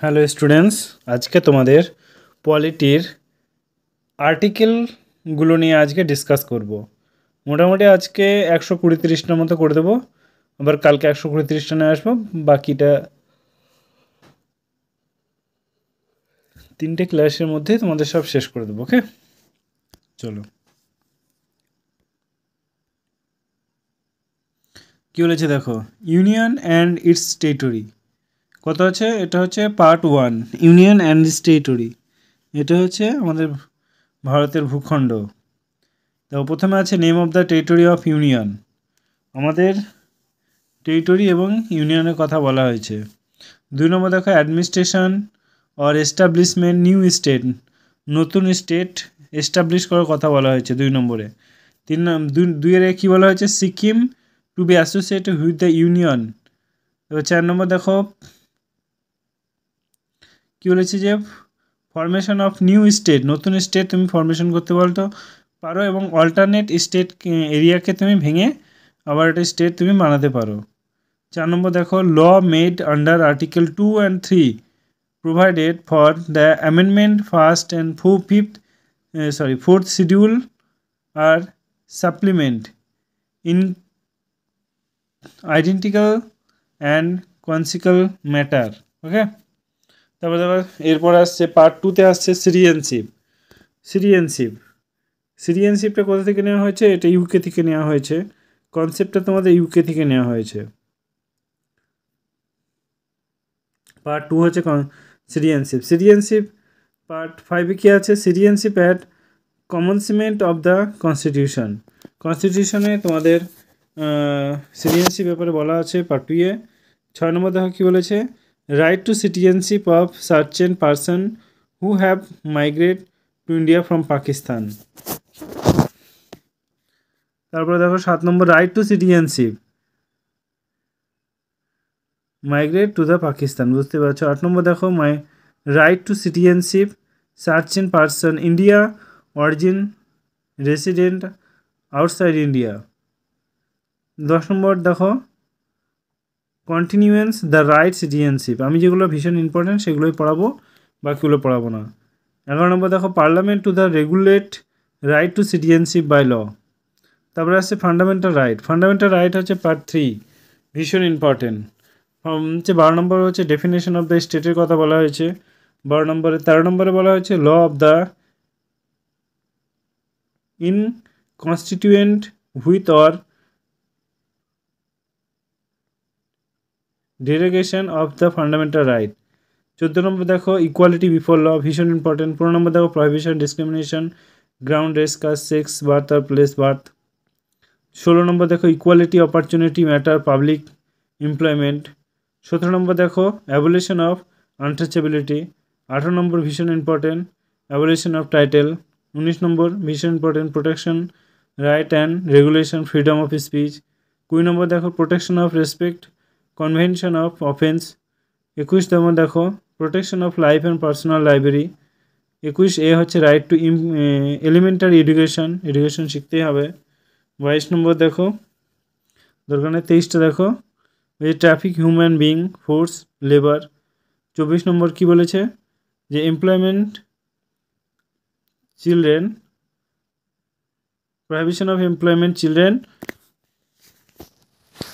Hello students, আজকে তোমাদের পলিটির আর্টিকেলগুলো নিয়ে আজকে ডিসকাস করব। মোটামুটি আজকে 120-30টার মতো করে দেবো, আবার কালকে 120-30টা নিয়ে আসবো। বাকিটা 3টে ক্লাসের মধ্যে তোমাদের সব শেষ করে দেবো। ওকে, চলো। কী বলেছে দেখো, ইউনিয়ন অ্যান্ড ইটস টেরিটরি। কত আছে? এটা হচ্ছে part 1, union and it's territory. এটা হচ্ছে আমাদের ভারতের ভূখণ্ড। তো প্রথমে আছে name of the territory of union. আমাদের টেরিটরি এবং ইউনিয়নের কথা বলা হয়েছে। 2 নম্বর দেখো, administration or establishment new state. নতুন স্টেট এস্টাবলিশ করার কথা বলা হয়েছে 2 নম্বরে। 2 এর কী বলা হয়েছে? Sikkim to be associated with the union. এবার 4 নম্বর দেখো, কী বলেছে যে ফরমেশন অফ নিউ স্টেট। নতুন স্টেট তুমি ফরমেশন করতে পারো এবং অল্টারনেট স্টেট এরিয়াকে তুমি ভেঙে আবার একটা স্টেট তুমি বানাতে পারো। 4 নম্বর দেখো, law made under article 2 and 3 provided for the amendment first and fourth schedule are supplement in identical and consequential matter. ওকে, তারপর দেখো এরপর আসছে পার্ট 2তে আসছে সিটিজেনশিপ। সিটিজেনশিপটা কোথা থেকে নেওয়া হয়েছে? এটা ইউকে থেকে নেওয়া হয়েছে। কনসেপ্টটা তোমাদের ইউকে থেকে নেওয়া হয়েছে। পার্ট 2 হচ্ছে সিটিজেনশিপ। পার্ট 5-এ কী আছে? Citizenship at commencement of the constitution. কনস্টিটিউশনে তোমাদের সিটিজেনশিপ ব্যাপারে বলা আছে পার্ট 2-এ। 6 নম্বর দেখো কী বলেছে, right to citizenship of certain person who have migrate to India from Pakistan. তারপরে দেখো 7 number, right to citizenship migrate to the Pakistan, বুঝতে পারছো। 8 নম্বর দেখো, right to citizenship certain person India origin resident outside India. 10 number দেখো, continuance the right citizenship. আমি যেগুলো ভীষণ important সেগুলোই পড়াবো, বাকিগুলো পড়াবো না। 11 নম্বর দেখো, parliament to the regulate right to citizenship by law. তারপরে আসছে ফান্ডামেন্টাল রাইট হচ্ছে পার্ট 3, ভীষণ ইম্পর্টেন্ট। হচ্ছে 12 নম্বর হচ্ছে ডেফিনেশন অফ দ্য স্টেটের কথা বলা হয়েছে 12 নম্বরে। 13 নম্বরে বলা হয়েছে law of the in constituent with or derogation of the fundamental right. 14 number দেখো, ইকুয়ালিটি বিফোর ল, ভীষণ ইম্পর্টেন্ট। 15 নম্বর দেখো, prohibition discrimination ground race caste sex birth আর প্লেস বার্থ। 16 নম্বর দেখো, equality opportunity matter public employment. 17 number দেখো, abolition of untouchability. 18 number ভীষণ important, abolition of title. 19 number ভীষণ important, protection right and regulation freedom of speech. 20 নম্বর দেখো, protection of respect convention of offence. 21 নম্বর দেখো, protection of life and personal library. 21A হচ্ছে right two elementary education শিখতেই হবে। 22 নম্বর দেখো, দরকার নেই। 23টা দেখো, এই traffic human being force labour. 24 নম্বর কি বলেছে যে employment children, prohibition of employment children.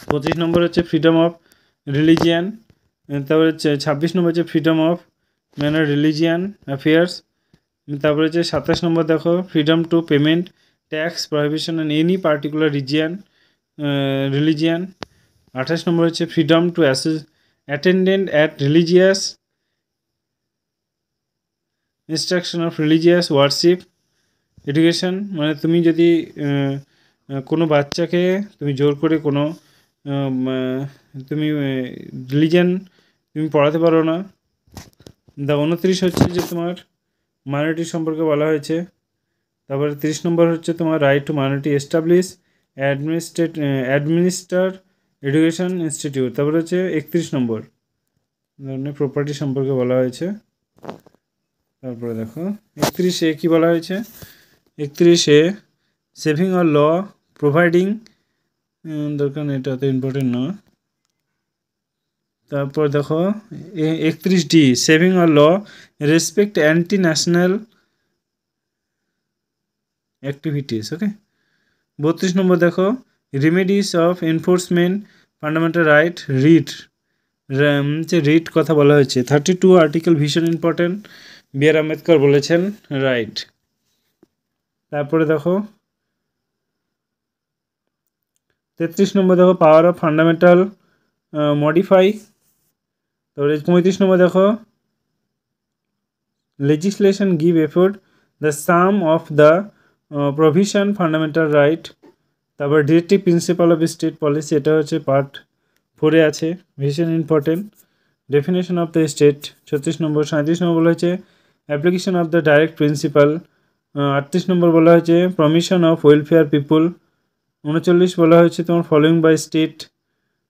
25 নম্বর হচ্ছে ফ্রিডম অফ রিলিজিয়ান। তারপরে হচ্ছে 26 নম্বর হচ্ছে freedom of manner religion affairs. তারপরে হচ্ছে 27 নম্বর দেখো, freedom two payment tax prohibition on any particular religion. 28 নম্বর হচ্ছে freedom two attendant at religious instruction of religious worship education. মানে তুমি যদি কোনো বাচ্চাকে তুমি জোর করে কোনো তুমি রিলিজিয়ান তুমি পড়াতে পারো না। 29 হচ্ছে যে তোমার মাইনরিটি সম্পর্কে বলা হয়েছে। তারপরে 30 নম্বর হচ্ছে তোমার right two minority establish administer education institute. তারপরে হচ্ছে 31 নম্বর ধরনের প্রপার্টি সম্পর্কে বলা হয়েছে। তারপরে দেখো 31A কী বলা হয়েছে, 31A saving or law providing, দরকার নেই, এটা তো ইম্পর্টেন্ট না। তারপর দেখো 31D সেভিং আ ল রেসপেক্ট অ্যান্টি ন্যাশনাল অ্যাক্টিভিটিস। ওকে, 32 নম্বর দেখো remedies of enforcement fundamental right writ writ কথা বলা হয়েছে। 32 আর্টিকেল ভীষণ ইম্পর্টেন্ট, বি.আর. আম্বেদকর বলেছেন রাইট। তারপরে দেখো 33 নম্বর দেখো পাওয়ার অফ ফান্ডামেন্টাল মডিফাই। তারপরে 35 নম্বর দেখো legislation give effort the sum of the provision fundamental right। তারপর directive principal of state policy, এটা হচ্ছে পার্ট 4 এ আছে, ভীষণ important. Definition of the state 36 নম্বর। 37 নম্বর বলা হয়েছে application of the direct principal. 38 নম্বর বলা হয়েছে প্রমিশন অফ ওয়েলফেয়ার পিপুল। 39 বলা হয়েছে তোমার ফলোয়িং বাই স্টেট।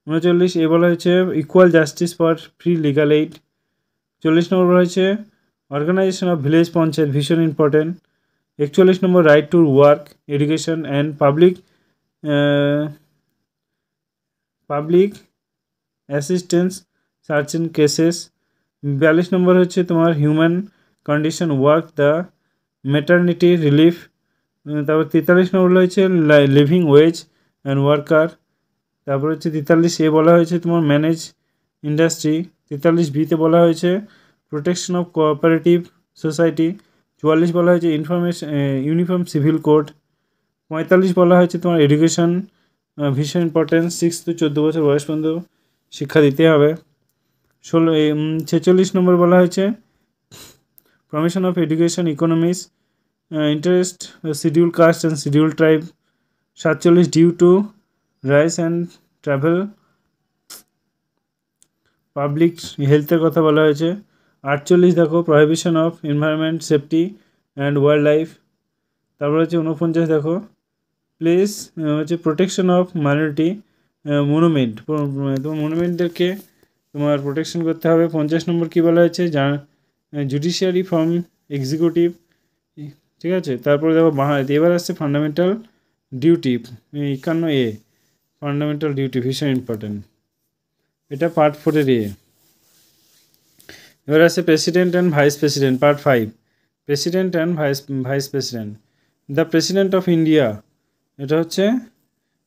39 এ বলা হয়েছে equal justice for free legal aid. 40 নম্বর বলা হয়েছে অর্গানাইজেশন অফ ভিলেজ পঞ্চায়েত, ভীষণ important. 41 number right to work education and public assistance searching cases. 42 নম্বর হচ্ছে তোমার human condition work the maternity relief. তারপর 43 নম্বর হয়েছে লিভিং ওয়েজ অ্যান্ড ওয়ার্কার। তারপর হচ্ছে 43 এ বলা হয়েছে তোমার ম্যানেজ ইন্ডাস্ট্রি। 43 বিতে বলা হয়েছে প্রোটেকশন অফ কোঅপারেটিভ সোসাইটি। 44 বলা হয়েছে ইউনিফর্ম সিভিল কোড। 45 বলা হয়েছে তোমার এডুকেশন, ভীষণ ইম্পর্টেন্ট, 6 to 14 বছর বয়স পর্যন্ত শিক্ষা দিতে হবে। 46 নম্বর বলা হয়েছে promotion of education economics interest schedule caste and schedule tribe. 47 due to raise and travel public হেলথের কথা বলা হয়েছে। 48 দেখো prohibition of environment safety and wildlife. তারপর হচ্ছে 49 দেখো প্লেস হচ্ছে প্রোটেকশন অফ মাইনরিটি মনুমেন্ট, তোমার মনুমেন্টদেরকে তোমার প্রোটেকশন করতে হবে। 50 নম্বর কী বলা হয়েছে জুডিশিয়ারি ফ্রম এক্সিকিউটিভ, ঠিক আছে। তারপরে দেখো এবার আসছে fundamental duty 51A fundamental duty, ভীষণ ইম্পর্টেন্ট, এটা পার্ট 4 এর এ। এবার আছে president and vice president, part 5 president and vice president. The president of India, এটা হচ্ছে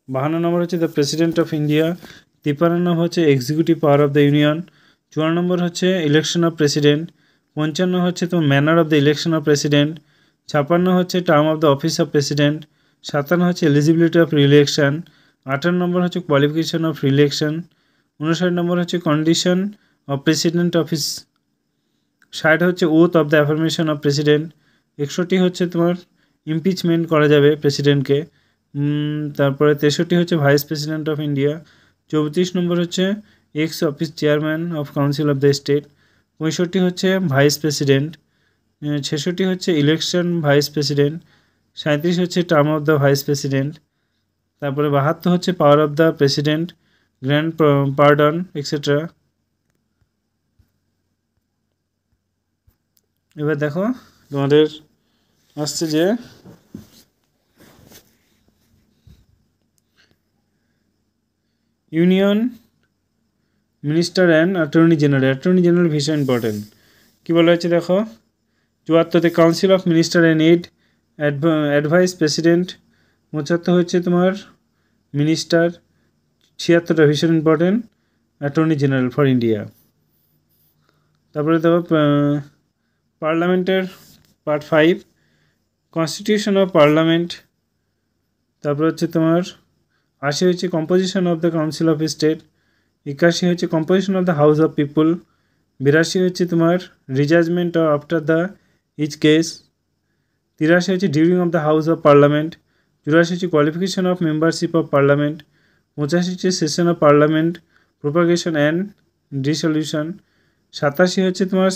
52 নম্বর হচ্ছে দ্য প্রেসিডেন্ট অফ ইন্ডিয়া। 53 নম্বর হচ্ছে executive power of the union. 54 নম্বর হচ্ছে ইলেকশন অফ প্রেসিডেন্ট। 55 হচ্ছে তো manner of the election of president. 56 হচ্ছে term of the office of president. 57 হচ্ছে eligibility of রিইলেকশন। 58 নম্বর হচ্ছে কোয়ালিফিকেশন অফ রিইলেকশন। 59 নম্বর হচ্ছে কন্ডিশন অফ প্রেসিডেন্ট অফিস। 60 হচ্ছে oath of the affirmation of president. 61 হচ্ছে তোমার ইমপিচমেন্ট করা যাবে প্রেসিডেন্টকে। তারপরে 63 হচ্ছে ভাইস প্রেসিডেন্ট অফ ইন্ডিয়া। 34 নম্বর হচ্ছে x office chairman of council of the state. 65 হচ্ছে ভাইস প্রেসিডেন্ট। 66 হচ্ছে ইলেকশন ভাইস প্রেসিডেন্ট। 37 হচ্ছে term of the vice president. তারপরে 72 হচ্ছে power of the president, grand pardon etcetera. এবার দেখো তোমাদের আসছে যে union minister and attorney general. Attorney general ভীষণ ইম্পর্টেন্ট, কী বলা হয়েছে দেখো 74তে council of minister and aid advice president. 75 হচ্ছে তোমার মিনিস্টার। 76টা ভীষণ important attorney general for India. তারপরে দেখো পার্লামেন্টের পার্ট 5 কনস্টিটিউশন অফ পার্লামেন্ট। তারপর হচ্ছে তোমার 80 হচ্ছে composition of the council of state. 81 হচ্ছে composition of the house of people. 82 হচ্ছে তোমার রিজাজমেন্ট আফটার দ্য ইচ কেস। 83 হচ্ছে during of the house of parliament. 84 হচ্ছে qualification of membership of parliament. 85 হচ্ছে session of parliament propagation and dissolution. 87 হচ্ছে তোমার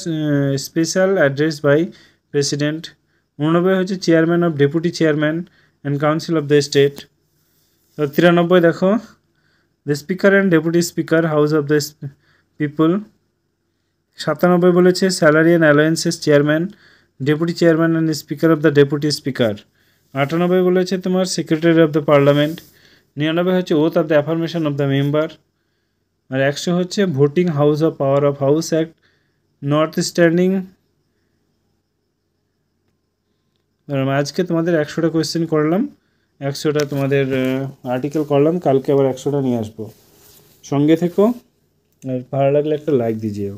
special address by president. 89 হচ্ছে chairman of deputy chairman and council of the state. তো 93 দেখো the speaker and deputy speaker house of the people. 97 বলেছে salary and allowances chairman, deputy chairman and speaker of the deputy speaker. 98 বলেছে তোমার secretary of the parliament. 99 হচ্ছে oath of the affirmation of the member. আর 100 হচ্ছে voting house of power of house act, notwithstanding. আজকে তোমাদের 100টা question করলাম, 100টা তোমাদের article করলাম, কালকে আবার 100টা নিয়ে আসবো। সঙ্গে থেকো, আর ভালো লাগলে একটা লাইক দিজিও।